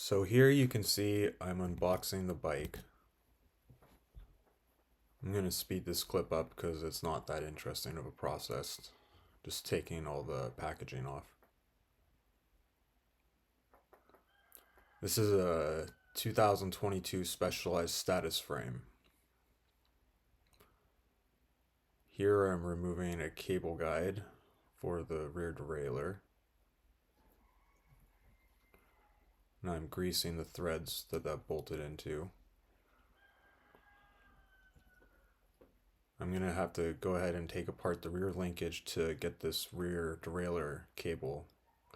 So here you can see I'm unboxing the bike. I'm going to speed this clip up because it's not that interesting of a process. Just taking all the packaging off. This is a 2022 Specialized status frame. Here I'm removing a cable guide for the rear derailleur. And I'm greasing the threads that bolted into. I'm going to have to go ahead and take apart the rear linkage to get this rear derailleur cable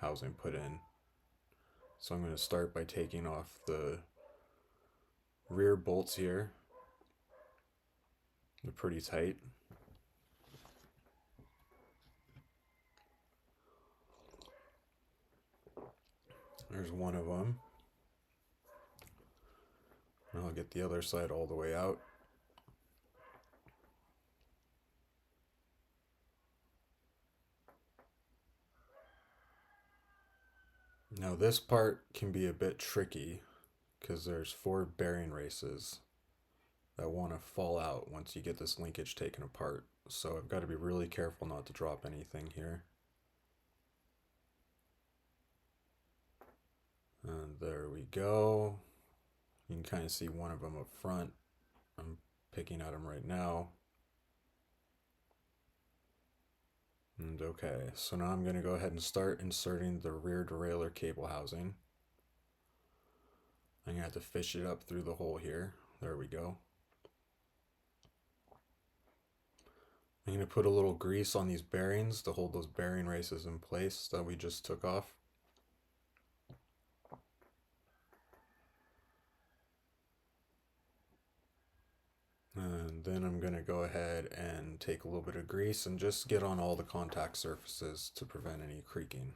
housing put in. So I'm going to start by taking off the rear bolts here. They're pretty tight. There's one of them. And I'll get the other side all the way out. Now this part can be a bit tricky because there's 4 bearing races that want to fall out once you get this linkage taken apart. So I've got to be really careful not to drop anything here. And there we go. You can kind of see one of them up front. I'm picking at them right now. And okay, so now I'm going to go ahead and start inserting the rear derailleur cable housing. I'm going to have to fish it up through the hole here. There we go. I'm going to put a little grease on these bearings to hold those bearing races in place that we just took off. And then I'm going to go ahead and take a little bit of grease and just get on all the contact surfaces to prevent any creaking.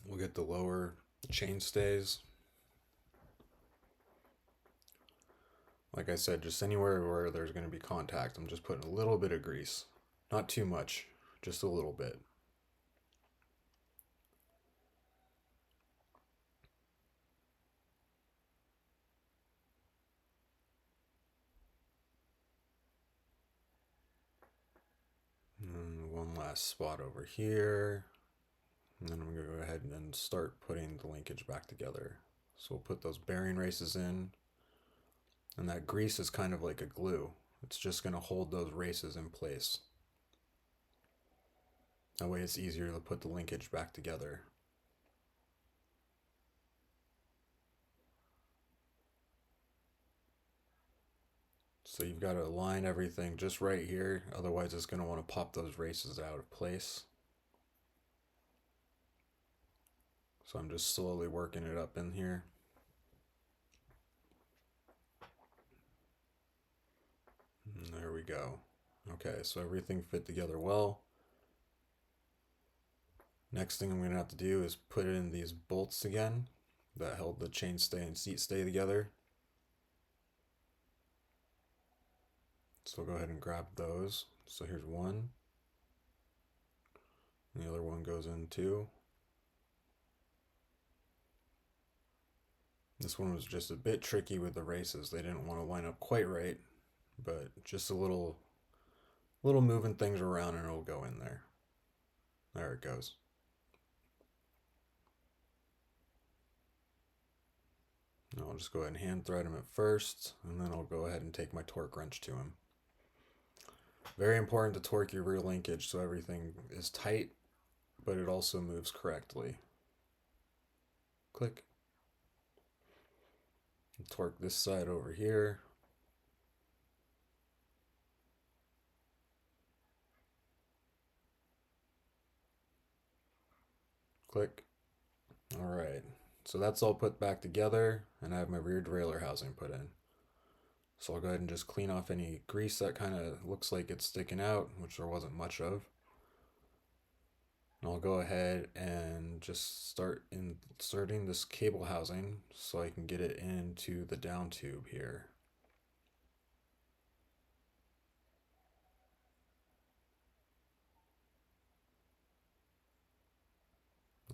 We'll get the lower chain stays. Like I said, just anywhere where there's going to be contact, I'm just putting a little bit of grease. Not too much, just a little bit. And one last spot over here. And then I'm going to go ahead and start putting the linkage back together. So we'll put those bearing races in. And that grease is kind of like a glue. It's just going to hold those races in place. That way it's easier to put the linkage back together. So you've got to align everything just right here, otherwise it's going to want to pop those races out of place. So I'm just slowly working it up in here. And there we go. Okay, so everything fit together well. Next thing I'm going to have to do is put in these bolts again that held the chain stay and seat stay together. So I'll go ahead and grab those. So here's one. And the other one goes in too. This one was just a bit tricky with the races. They didn't want to line up quite right, but just a little moving things around and it'll go in there. There it goes. I'll just go ahead and hand thread him at first, and then I'll go ahead and take my torque wrench to him. Very important to torque your rear linkage so everything is tight, but it also moves correctly. Click. Torque this side over here. Click. All right. So that's all put back together, and I have my rear derailleur housing put in. So I'll go ahead and just clean off any grease that kind of looks like it's sticking out, which there wasn't much of. And I'll go ahead and just start inserting this cable housing so I can get it into the down tube here.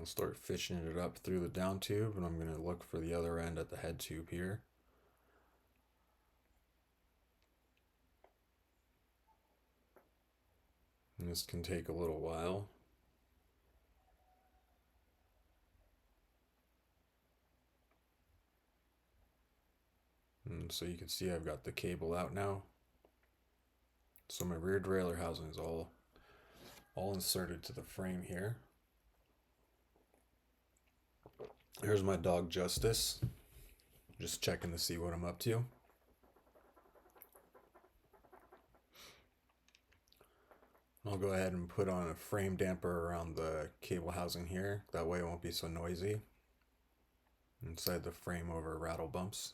I'll start fishing it up through the down tube, and I'm going to look for the other end at the head tube here. And this can take a little while. And so you can see I've got the cable out now. So my rear derailleur housing is all inserted to the frame here. Here's my dog Justice, just checking to see what I'm up to. I'll go ahead and put on a frame damper around the cable housing here. That way it won't be so noisy inside the frame over rattle bumps.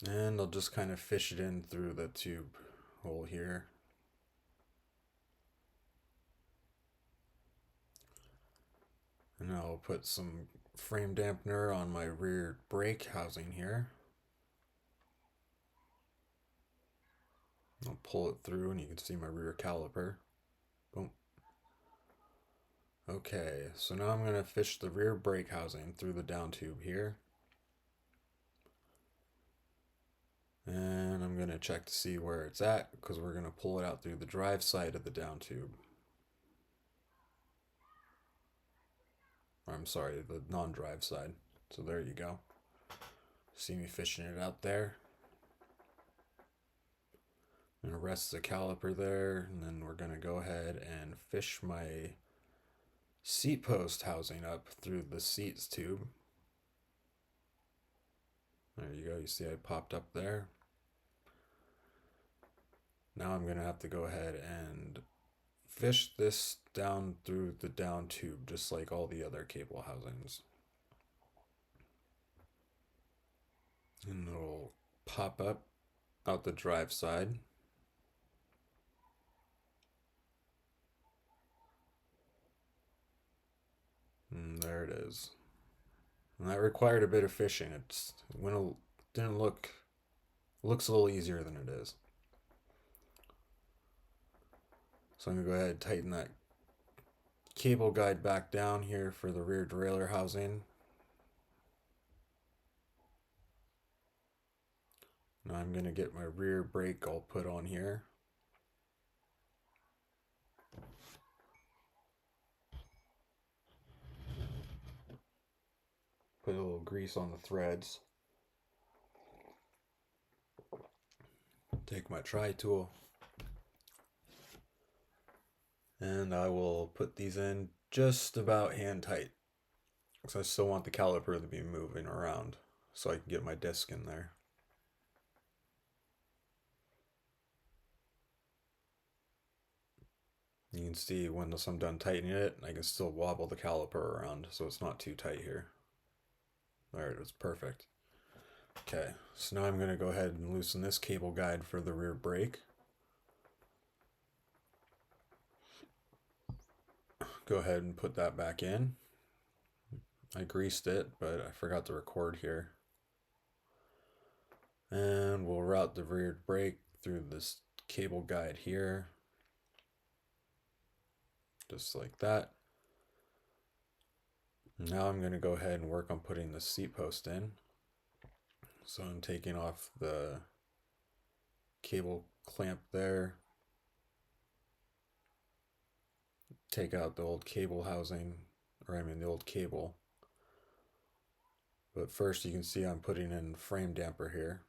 And I'll just kind of fish it in through the tube hole here. And I'll put some frame dampener on my rear brake housing here. I'll pull it through and you can see my rear caliper. Boom. Okay, so now I'm going to fish the rear brake housing through the down tube here. And I'm going to check to see where it's at because we're going to pull it out through the drive side of the down tube. Or I'm sorry, the non-drive side. So there you go. See me fishing it out there. I'm going to rest the caliper there, and then we're going to go ahead and fish my seat post housing up through the seats tube. There you go. You see I popped up there. Now I'm going to have to go ahead and fish this down through the down tube, just like all the other cable housings. And it'll pop up out the drive side. And there it is. And that required a bit of fishing. Didn't look, looks a little easier than it is. So I'm going to go ahead and tighten that cable guide back down here for the rear derailleur housing. Now I'm going to get my rear brake all put on here. Put a little grease on the threads. Take my tri-tool. And I will put these in just about hand tight. Because I still want the caliper to be moving around so I can get my disc in there. You can see once I'm done tightening it, I can still wobble the caliper around so it's not too tight here. There it is, perfect. Okay, so now I'm going to go ahead and loosen this cable guide for the rear brake. Go ahead and put that back in. I greased it, but I forgot to record here. And we'll route the rear brake through this cable guide here. Just like that. Now I'm going to go ahead and work on putting the seat post in. So I'm taking off the cable clamp there. Take out the old cable housing, the old cable. But first you can see I'm putting in frame damper here.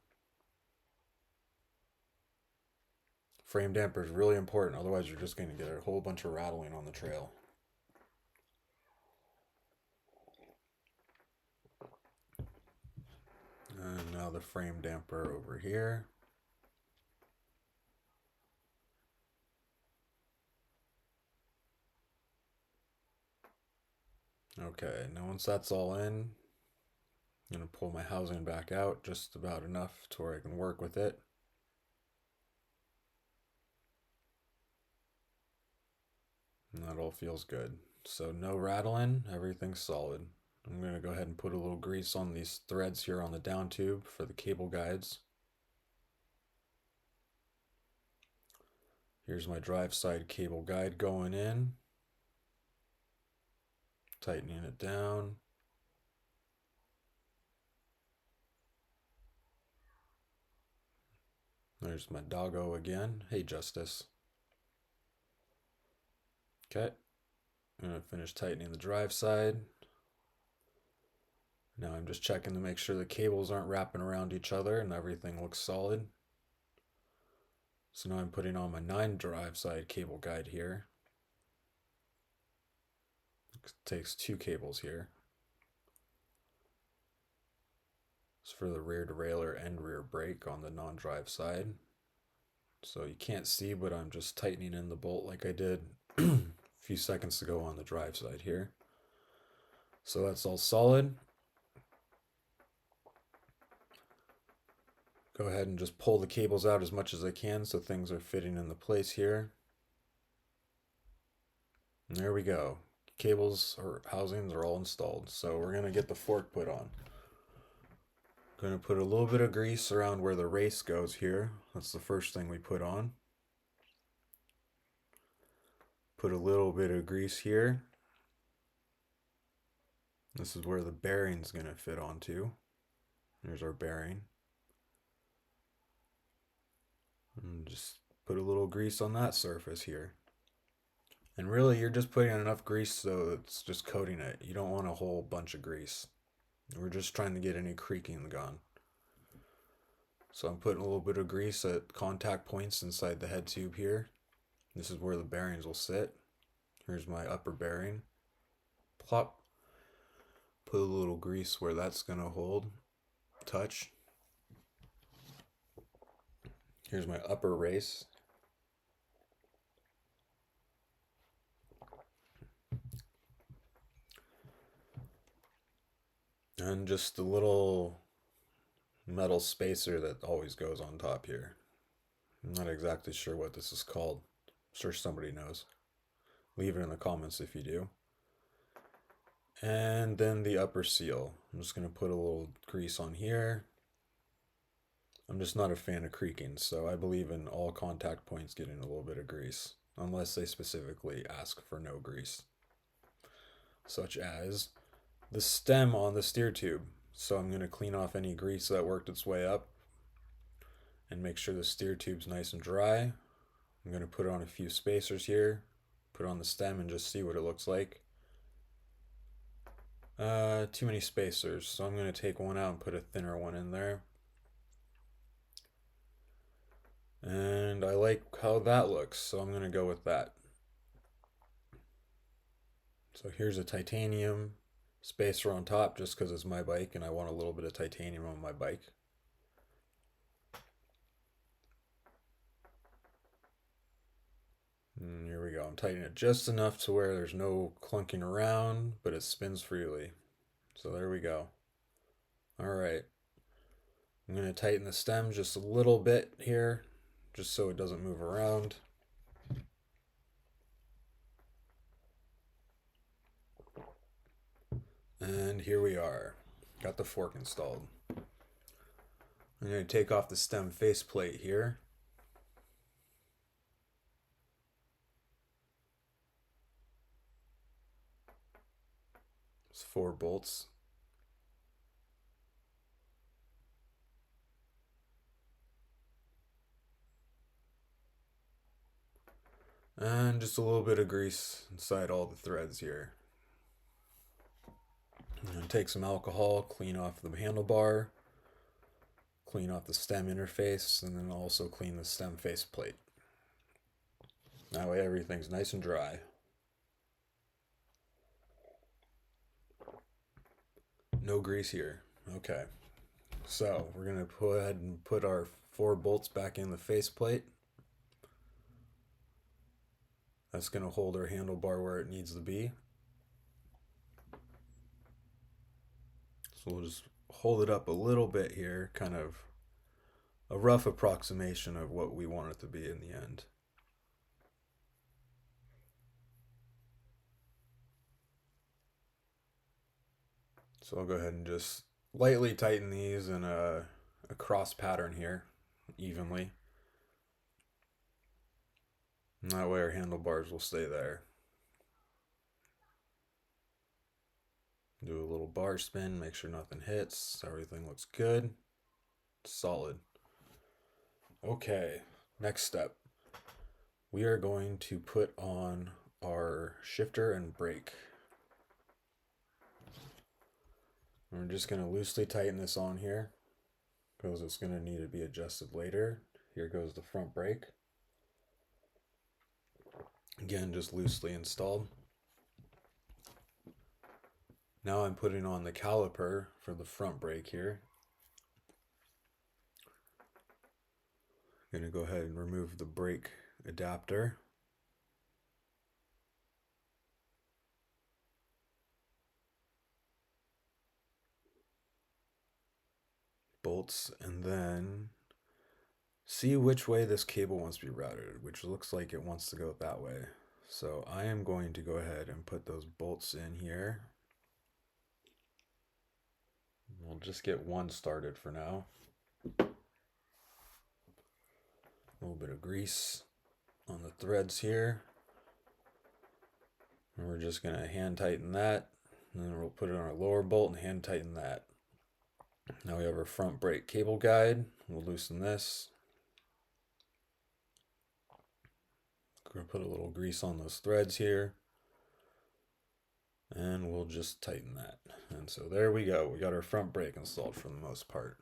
Frame damper is really important, otherwise you're just going to get a whole bunch of rattling on the trail. And now the frame damper over here. Okay, now once that's all in, I'm going to pull my housing back out just about enough to where I can work with it. And that all feels good. So no rattling, everything's solid. I'm going to go ahead and put a little grease on these threads here on the down tube for the cable guides. Here's my drive side cable guide going in. Tightening it down. There's my doggo again. Hey, Justice. Okay. I'm going to finish tightening the drive side. Now I'm just checking to make sure the cables aren't wrapping around each other and everything looks solid. So now I'm putting on my 9 drive side cable guide here. It takes 2 cables here. It's for the rear derailleur and rear brake on the non-drive side. So you can't see, but I'm just tightening in the bolt like I did a few seconds ago on the drive side here. So that's all solid. Go ahead and just pull the cables out as much as I can so things are fitting into place here. And there we go. Cables or housings are all installed. So we're going to get the fork put on. Going to put a little bit of grease around where the race goes here. That's the first thing we put on. Put a little bit of grease here. This is where the bearing's going to fit onto. There's our bearing. And just put a little grease on that surface here. And really, you're just putting enough grease so it's just coating it. You don't want a whole bunch of grease. We're just trying to get any creaking gone. So I'm putting a little bit of grease at contact points inside the head tube here. This is where the bearings will sit. Here's my upper bearing. Plop. Put a little grease where that's going to hold. Touch. Here's my upper race. And just a little metal spacer that always goes on top here. I'm not exactly sure what this is called. I'm sure somebody knows. Leave it in the comments if you do. And then the upper seal. I'm just going to put a little grease on here. I'm just not a fan of creaking, so I believe in all contact points getting a little bit of grease, unless they specifically ask for no grease. Such as the stem on the steer tube. So I'm going to clean off any grease that worked its way up and make sure the steer tube's nice and dry. I'm going to put on a few spacers here, put on the stem and just see what it looks like. Too many spacers, so I'm going to take one out and put a thinner one in there. And I like how that looks, so I'm going to go with that. So here's a titanium spacer on top just because it's my bike and I want a little bit of titanium on my bike. And here we go. I'm tightening it just enough to where there's no clunking around, but it spins freely. So there we go. All right. I'm going to tighten the stem just a little bit here, just so it doesn't move around. And here we are. Got the fork installed. I'm going to take off the stem faceplate here. It's 4 bolts. And just a little bit of grease inside all the threads here. I'm going to take some alcohol, clean off the handlebar, clean off the stem interface, and then also clean the stem faceplate. That way everything's nice and dry. No grease here. Okay. So we're going to go ahead and put our 4 bolts back in the faceplate. That's going to hold our handlebar where it needs to be. So we'll just hold it up a little bit here, kind of a rough approximation of what we want it to be in the end. So I'll go ahead and just lightly tighten these in a cross pattern here, evenly. And that way our handlebars will stay there. Do a little bar spin, make sure nothing hits, everything looks good. Solid. Okay, next step. We are going to put on our shifter and brake. We're just going to loosely tighten this on here because it's going to need to be adjusted later. Here goes the front brake. Again, just loosely installed. Now I'm putting on the caliper for the front brake here. I'm going to go ahead and remove the brake adapter. Bolts, and then see which way this cable wants to be routed, which looks like it wants to go that way. So I am going to go ahead and put those bolts in here. We'll just get one started for now. A little bit of grease on the threads here. And we're just going to hand tighten that. And then we'll put it on our lower bolt and hand tighten that. Now we have our front brake cable guide. We'll loosen this. We're going to put a little grease on those threads here. And we'll just tighten that. And so there we go. We got our front brake installed for the most part,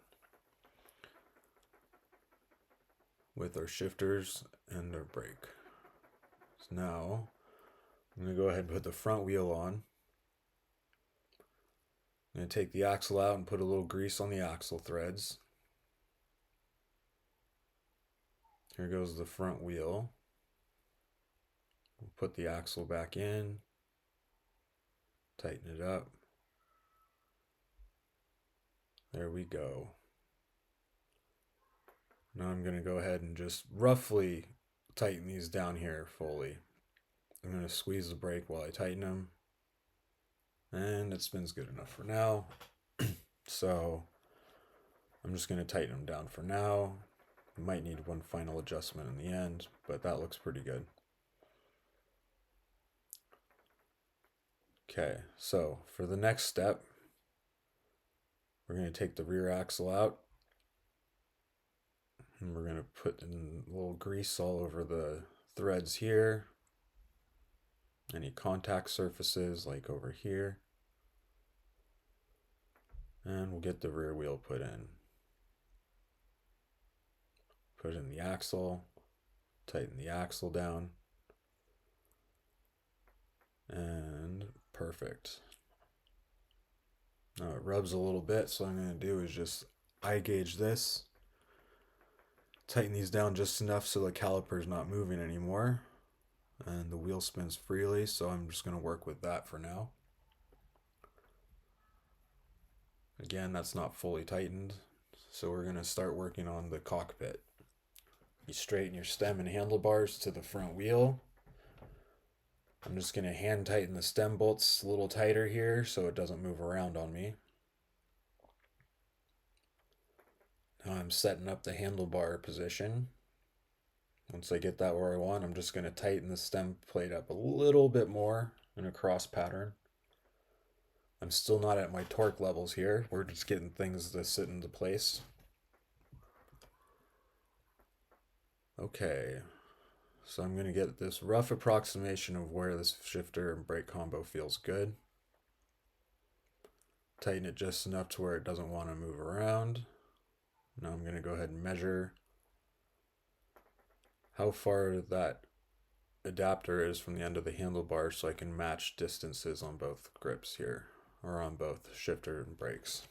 with our shifters and our brake. So now I'm going to go ahead and put the front wheel on. I'm going to take the axle out and put a little grease on the axle threads. Here goes the front wheel. We'll put the axle back in, tighten it up. There we go. Now I'm going to go ahead and just roughly tighten these down here fully. I'm going to squeeze the brake while I tighten them. And it spins good enough for now. So I'm just going to tighten them down for now. Might need one final adjustment in the end, but that looks pretty good. Okay, so for the next step, we're going to take the rear axle out. And we're going to put in a little grease all over the threads here. Any contact surfaces like over here. And we'll get the rear wheel put in. Put in the axle. Tighten the axle down. And perfect. Now it rubs a little bit, so what I'm going to do is just eye gauge this. Tighten these down just enough so the caliper is not moving anymore. And the wheel spins freely, so I'm just going to work with that for now. Again, that's not fully tightened, so we're going to start working on the cockpit. You straighten your stem and handlebars to the front wheel. I'm just going to hand tighten the stem bolts a little tighter here so it doesn't move around on me. Now I'm setting up the handlebar position. Once I get that where I want, I'm just going to tighten the stem plate up a little bit more in a cross pattern. I'm still not at my torque levels here. We're just getting things to sit into place. Okay, so I'm going to get this rough approximation of where this shifter and brake combo feels good. Tighten it just enough to where it doesn't want to move around. Now I'm going to go ahead and measure how far that adapter is from the end of the handlebar so I can match distances on both grips here, or on both shifter and brakes.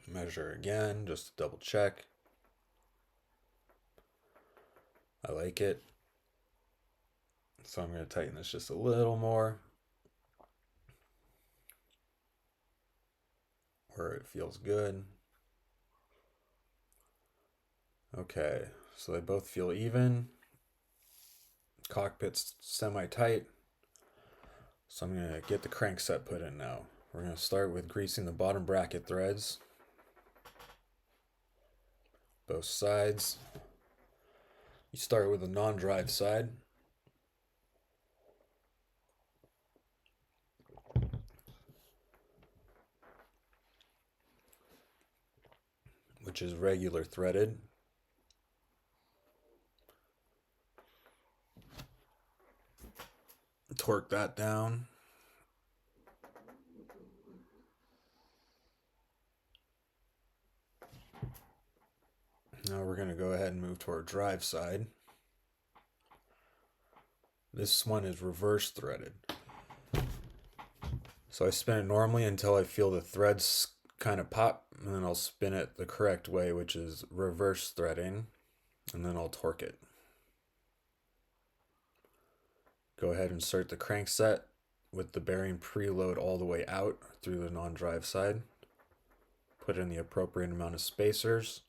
Measure again, just to double check. I like it. So I'm going to tighten this just a little more, where it feels good. Okay, so they both feel even. Cockpit's semi-tight. So I'm going to get the crankset put in now. We're going to start with greasing the bottom bracket threads. both sides. You start with the non-drive side. Which is regular threaded. Torque that down. Now we're going to go ahead and move to our drive side. This one is reverse threaded. So I spin it normally until I feel the threads kind of pop, and then I'll spin it the correct way, which is reverse threading, and then I'll torque it. Go ahead and insert the crankset with the bearing preload all the way out through the non-drive side. Put in the appropriate amount of spacers.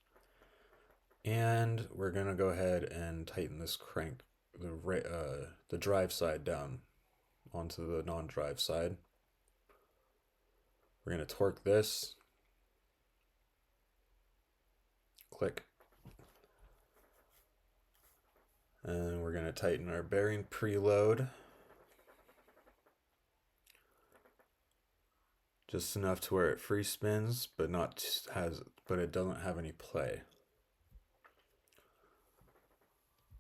And we're going to go ahead and tighten this crank, the drive side down onto the non-drive side. We're going to torque this. Click. And we're going to tighten our bearing preload. Just enough to where it free spins, but it doesn't have any play.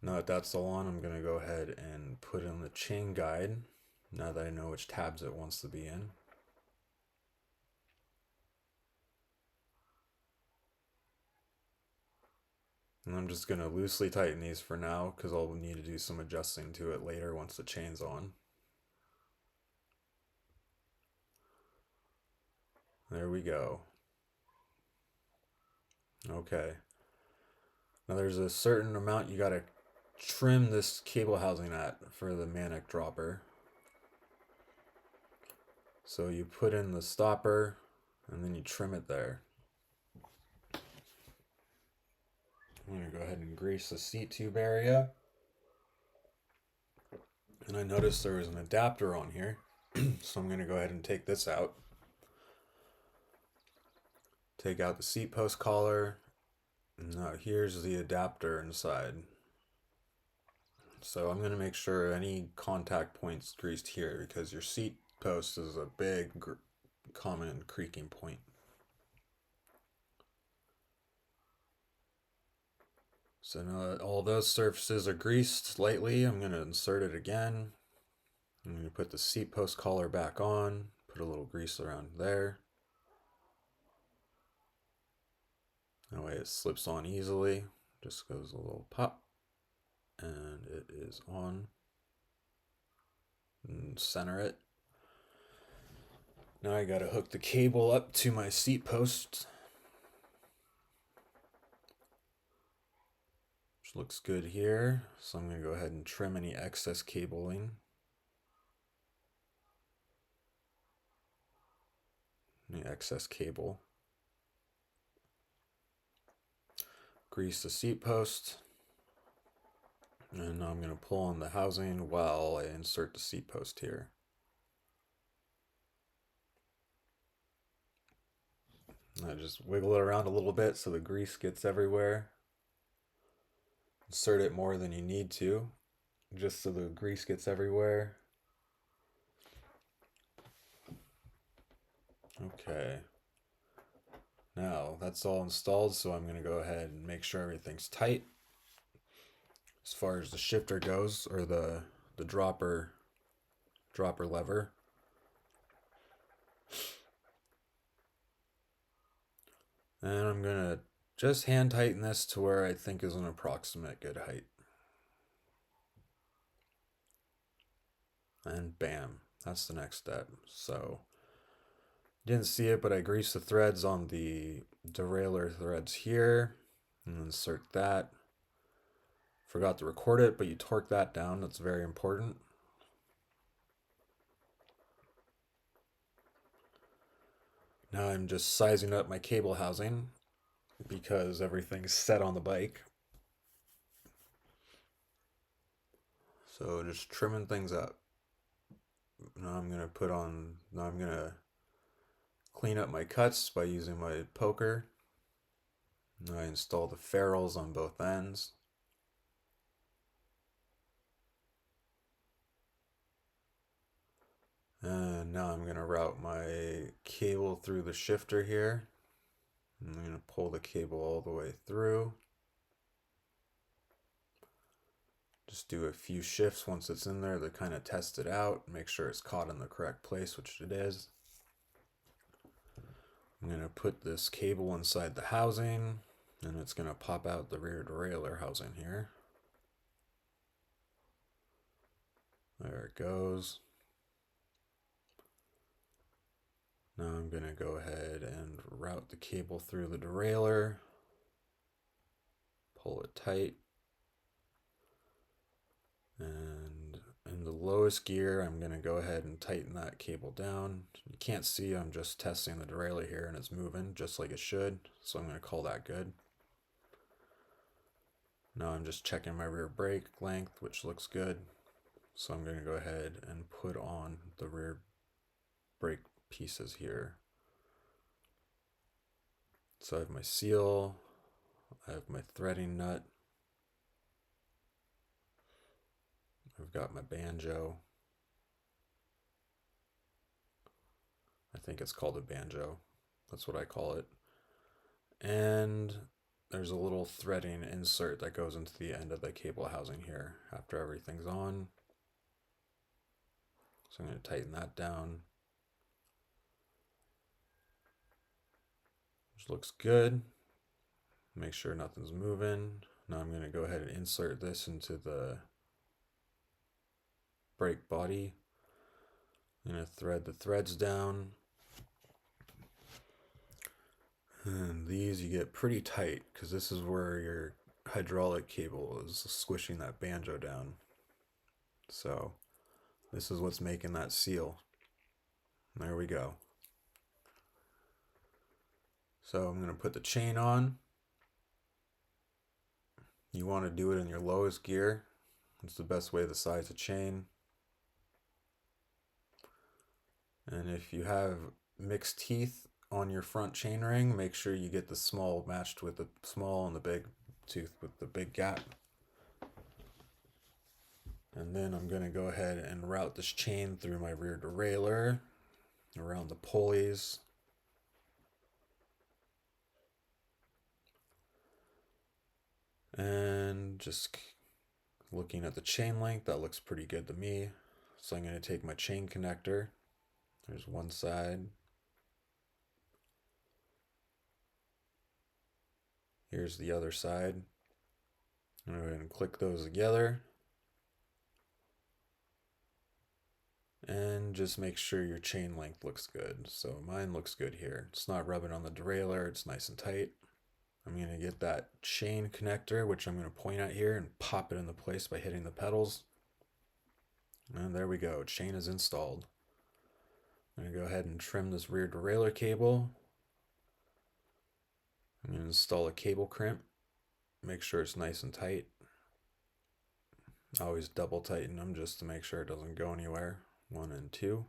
Now that that's all on, I'm going to go ahead and put in the chain guide, now that I know which tabs it wants to be in. And I'm just going to loosely tighten these for now, because I'll need to do some adjusting to it later once the chain's on. There we go. Okay. Now there's a certain amount you got to trim this cable housing at for the manic dropper. So you put in the stopper and then you trim it there. I'm going to go ahead and grease the seat tube area. And I noticed there was an adapter on here. So I'm going to go ahead and take this out. Take out the seat post collar. Now here's the adapter inside. So I'm going to make sure any contact points greased here, because your seat post is a big common creaking point. So now all those surfaces are greased lightly, I'm going to insert it again. I'm going to put the seat post collar back on, put a little grease around there. That way it slips on easily, just goes a little pop, and it is on. And center it. Now I got to hook the cable up to my seat post. Which looks good here. So I'm going to go ahead and trim any excess cabling. Any excess cable. Grease the seat post. And now I'm going to pull on the housing while I insert the seat post here. I just wiggle it around a little bit so the grease gets everywhere. Insert it more than you need to, just so the grease gets everywhere. Okay. Now that's all installed, so I'm going to go ahead and make sure everything's tight. As far as the shifter goes, or the dropper lever. And I'm going to just hand tighten this to where I think is an approximate good height. And bam, that's the next step. So, didn't see it, but I greased the threads on the derailleur threads here. And insert that. Forgot to record it, but you torque that down. That's very important. Now I'm just sizing up my cable housing because everything's set on the bike. So just trimming things up. Now I'm going to clean up my cuts by using my poker. I install the ferrules on both ends. And now I'm going to route my cable through the shifter here. I'm going to pull the cable all the way through. Just do a few shifts once it's in there to kind of test it out, make sure it's caught in the correct place, which it is. I'm going to put this cable inside the housing, and it's going to pop out the rear derailleur housing here. There it goes. Now I'm going to go ahead and route the cable through the derailleur. Pull it tight. And in the lowest gear, I'm going to go ahead and tighten that cable down. You can't see, I'm just testing the derailleur here and it's moving just like it should. So I'm going to call that good. Now I'm just checking my rear brake length, which looks good. So I'm going to go ahead and put on the rear brake pieces here. So I have my seal, I have my threading nut, I've got my banjo. I think it's called a banjo. That's what I call it. And there's a little threading insert that goes into the end of the cable housing here after everything's on. So I'm going to tighten that down. Which looks good. Make sure nothing's moving. Now I'm going to go ahead and insert this into the brake body. I'm going to thread the threads down. And these you get pretty tight because this is where your hydraulic cable is squishing that banjo down. So this is what's making that seal. There we go. So I'm going to put the chain on. You want to do it in your lowest gear. It's the best way to size a chain. And if you have mixed teeth on your front chainring, make sure you get the small matched with the small and the big tooth with the big gap. And then I'm going to go ahead and route this chain through my rear derailleur, around the pulleys. And just looking at the chain length, that looks pretty good to me. So I'm going to take my chain connector. There's one side. Here's the other side. I'm going to go ahead and click those together. And just make sure your chain length looks good. So mine looks good here. It's not rubbing on the derailleur, it's nice and tight. I'm going to get that chain connector, which I'm going to point at here, and pop it into place by hitting the pedals. And there we go, chain is installed. I'm going to go ahead and trim this rear derailleur cable. I'm going to install a cable crimp. Make sure it's nice and tight. I always double tighten them just to make sure it doesn't go anywhere. 1 and 2.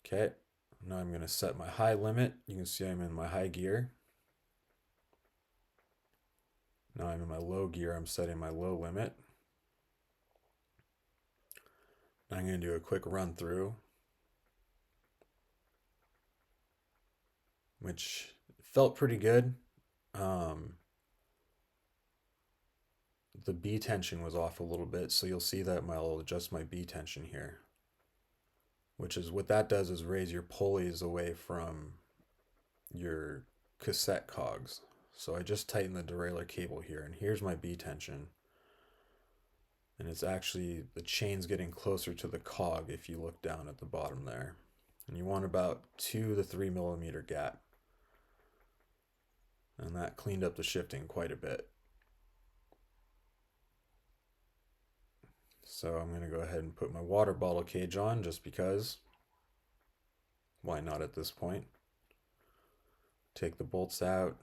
Okay, now I'm going to set my high limit. You can see I'm in my high gear. Now I'm in my low gear, I'm setting my low limit. I'm going to do a quick run through, which felt pretty good. The B tension was off a little bit, so you'll see that I'll adjust my B tension here, which is what that does is raise your pulleys away from your cassette cogs. So I just tightened the derailleur cable here, and here's my B tension. And it's actually, the chain's getting closer to the cog if you look down at the bottom there. And you want about 2 to 3 millimeter gap. And that cleaned up the shifting quite a bit. So I'm going to go ahead and put my water bottle cage on just because. Why not at this point? Take the bolts out.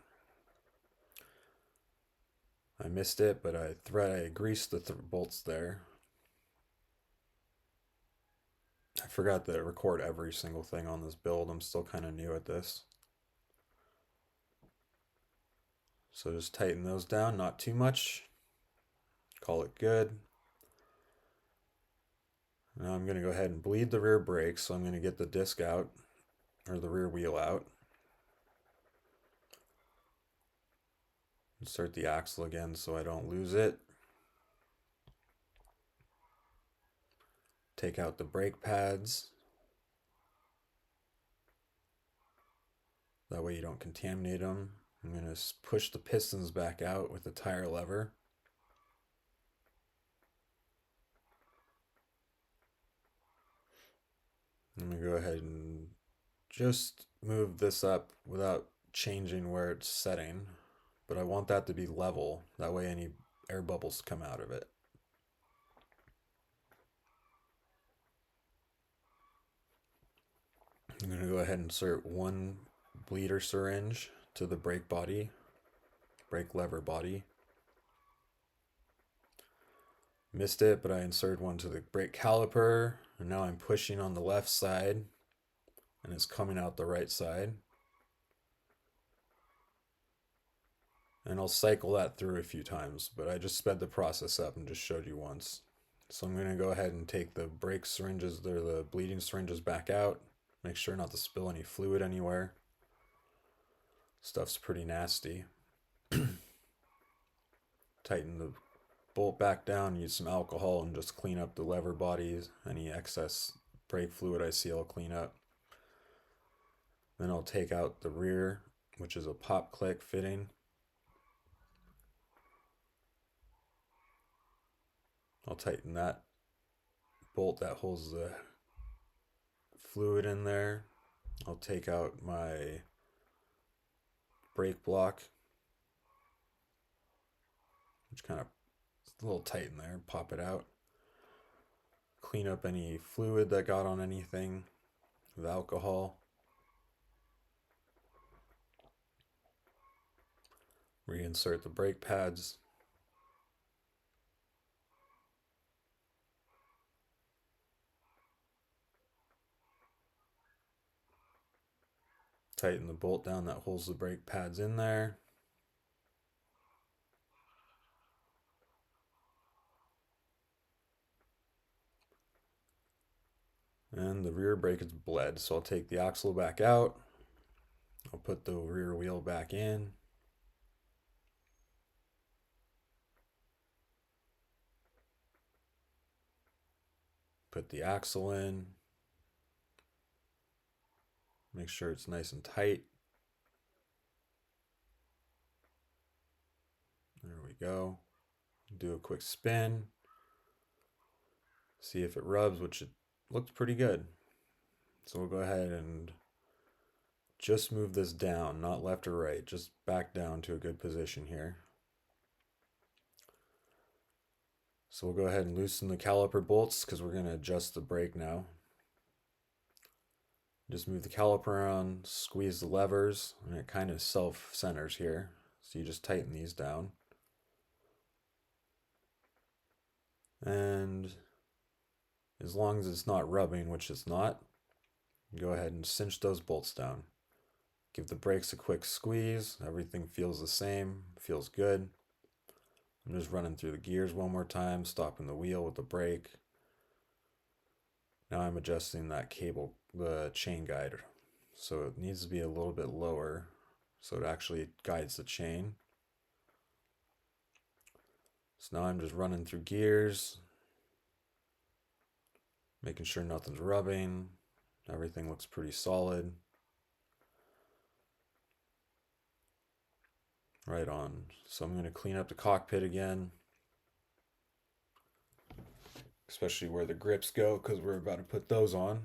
I missed it, but I greased the bolts there. I forgot to record every single thing on this build. I'm still kind of new at this. So just tighten those down, not too much. Call it good. Now I'm going to go ahead and bleed the rear brakes. So I'm going to get the disc out, or the rear wheel out. Insert the axle again so I don't lose it. Take out the brake pads. That way you don't contaminate them. I'm going to push the pistons back out with the tire lever. I'm going to go ahead and just move this up without changing where it's setting, but I want that to be level. That way any air bubbles come out of it. I'm going to go ahead and insert one bleeder syringe to the brake lever body. Missed it, but I inserted one to the brake caliper, and now I'm pushing on the left side, and it's coming out the right side. And I'll cycle that through a few times, but I just sped the process up and just showed you once. So I'm going to go ahead and take the brake syringes, the bleeding syringes back out. Make sure not to spill any fluid anywhere. Stuff's pretty nasty. Tighten the bolt back down, use some alcohol, and just clean up the lever bodies. Any excess brake fluid I see I'll clean up. Then I'll take out the rear, which is a pop click fitting. I'll tighten that bolt that holds the fluid in there. I'll take out my brake block, which kind of a little tight in there. Pop it out. Clean up any fluid that got on anything with alcohol. Reinsert the brake pads. Tighten the bolt down that holds the brake pads in there. And the rear brake is bled, so I'll take the axle back out. I'll put the rear wheel back in. Put the axle in. Make sure it's nice and tight. There we go. Do a quick spin. See if it rubs, which it looks pretty good. So we'll go ahead and just move this down, not left or right, just back down to a good position here. So we'll go ahead and loosen the caliper bolts because we're going to adjust the brake now. Just move the caliper around, squeeze the levers, and it kind of self-centers here. So you just tighten these down. And as long as it's not rubbing, which it's not, go ahead and cinch those bolts down. Give the brakes a quick squeeze. Everything feels the same, feels good. I'm just running through the gears one more time, stopping the wheel with the brake. Now I'm adjusting that cable, the chain guide. So it needs to be a little bit lower so it actually guides the chain. So now I'm just running through gears, making sure nothing's rubbing. Everything looks pretty solid. Right on. So I'm going to clean up the cockpit again, especially where the grips go because we're about to put those on.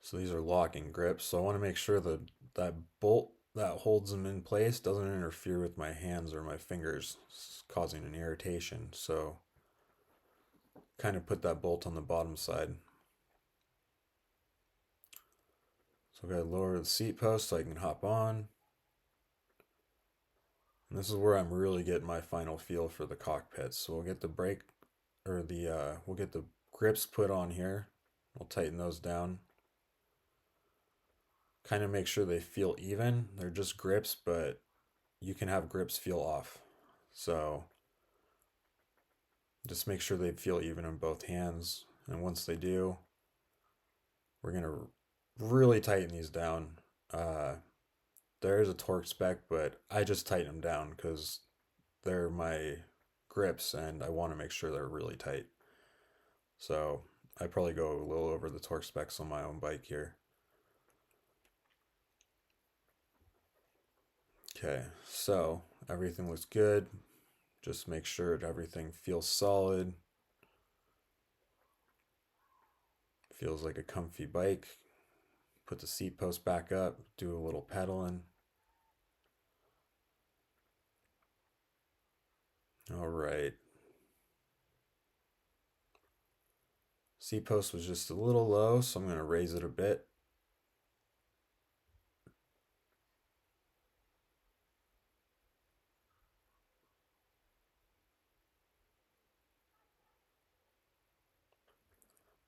So these are locking grips. So I want to make sure that that bolt that holds them in place doesn't interfere with my hands or my fingers, causing an irritation. So kind of put that bolt on the bottom side. So I'm going to lower the seat post so I can hop on. And this is where I'm really getting my final feel for the cockpit. So we'll get the brake, or we'll get the grips put on here. I'll tighten those down. kind of make sure they feel even. They're just grips, but you can have grips feel off. So just make sure they feel even on both hands. And once they do, we're going to really tighten these down. Uh, there is a torque spec, but I just tighten them down because they're my grips and I want to make sure they're really tight. So I probably go a little over the torque specs on my own bike here. Okay, so everything looks good. Just make sure that everything feels solid. Feels like a comfy bike. Put the seat post back up, do a little pedaling. All right. Seat post was just a little low, so I'm going to raise it a bit.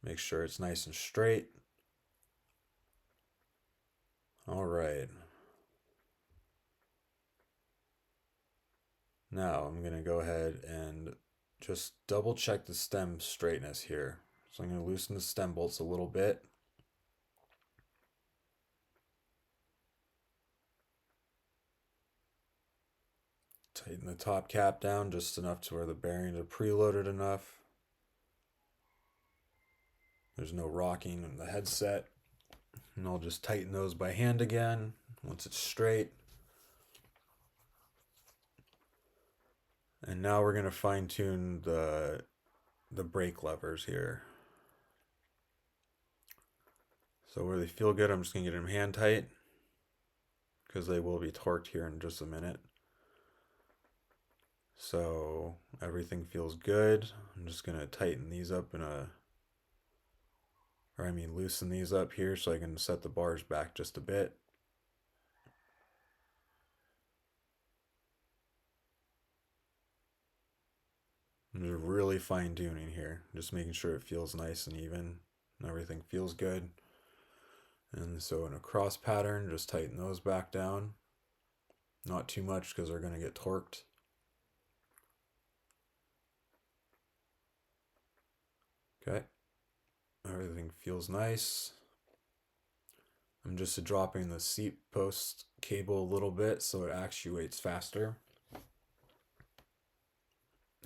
Make sure it's nice and straight. All right. Now I'm going to go ahead and just double check the stem straightness here. So I'm going to loosen the stem bolts a little bit. Tighten the top cap down just enough to where the bearings are preloaded enough. There's no rocking in the headset. And I'll just tighten those by hand again once it's straight. And now we're going to fine tune the brake levers here. So where they feel good, I'm just going to get them hand tight because they will be torqued here in just a minute. So everything feels good. I'm just going to tighten these up loosen these up here so I can set the bars back just a bit. I'm just really fine tuning here, just making sure it feels nice and even and everything feels good. And so in a cross pattern, just tighten those back down. Not too much because they're going to get torqued. Okay. Everything feels nice. I'm just dropping the seat post cable a little bit so it actuates faster.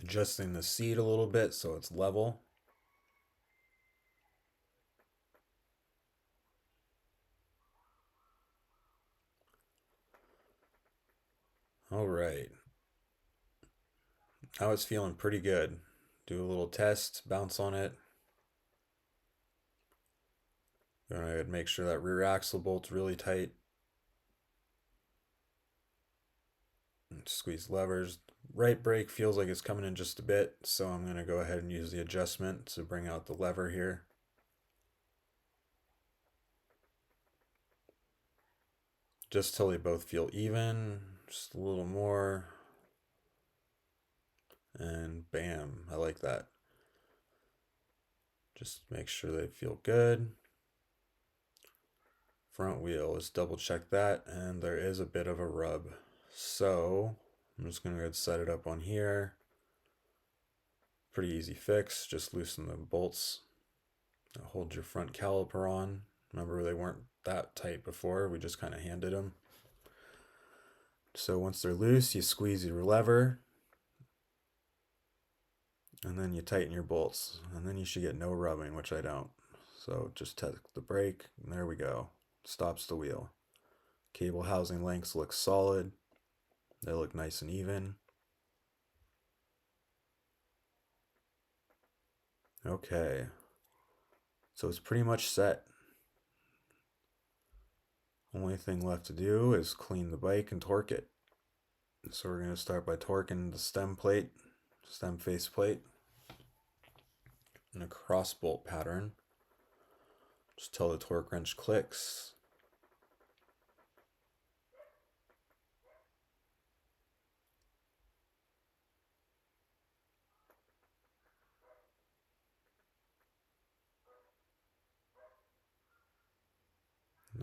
Adjusting the seat a little bit so it's level. All right. Now it's feeling pretty good. Do a little test, bounce on it. Gonna make sure that rear axle bolt's really tight. And squeeze levers. Right brake feels like it's coming in just a bit, so I'm gonna go ahead and use the adjustment to bring out the lever here. Just till they both feel even, just a little more. And bam, I like that. Just make sure they feel good. Front wheel, let's double check that, and there is a bit of a rub. So I'm just gonna go set it up on here. Pretty easy fix, just loosen the bolts. Hold your front caliper on. Remember, they weren't that tight before, we just kind of handed them. So once they're loose, you squeeze your lever, and then you tighten your bolts, and then you should get no rubbing, which I don't. So just test the brake, and there we go. Stops the wheel. Cable housing lengths look solid. They look nice and even. Okay. So it's pretty much set. Only thing left to do is clean the bike and torque it. So we're going to start by torquing the stem face plate, in a cross bolt pattern. Just till the torque wrench clicks.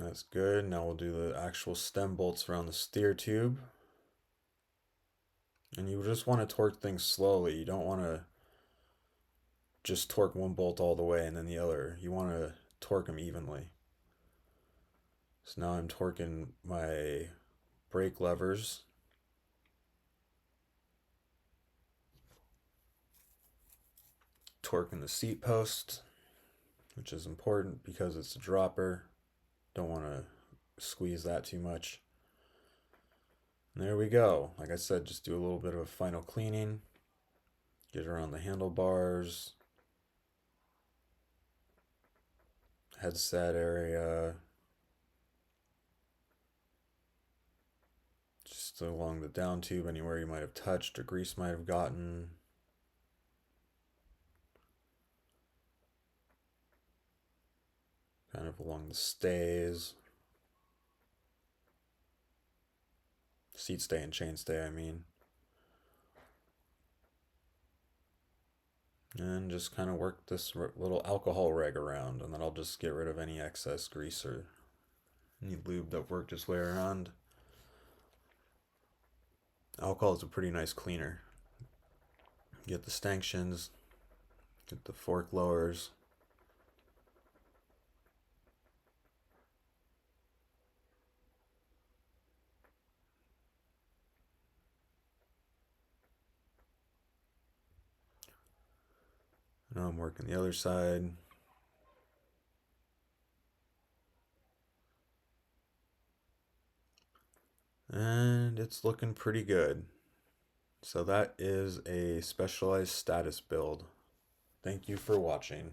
That's good. Now we'll do the actual stem bolts around the steer tube. And you just want to torque things slowly. You don't want to just torque one bolt all the way and then the other. You want to torque them evenly. So now I'm torquing my brake levers. Torquing the seat post, which is important because it's a dropper. Don't want to squeeze that too much. And there we go. Like I said, just do a little bit of a final cleaning. Get around the handlebars, headset area, just along the down tube, anywhere you might have touched or grease might have gotten. Kind of along the stays. Seat stay and chain stay, I mean. And just kind of work this little alcohol rag around, and then I'll just get rid of any excess grease or any lube that worked its way around. Alcohol is a pretty nice cleaner. Get the stanchions, get the fork lowers. Now I'm working the other side. And it's looking pretty good. So that is a specialized status build. Thank you for watching.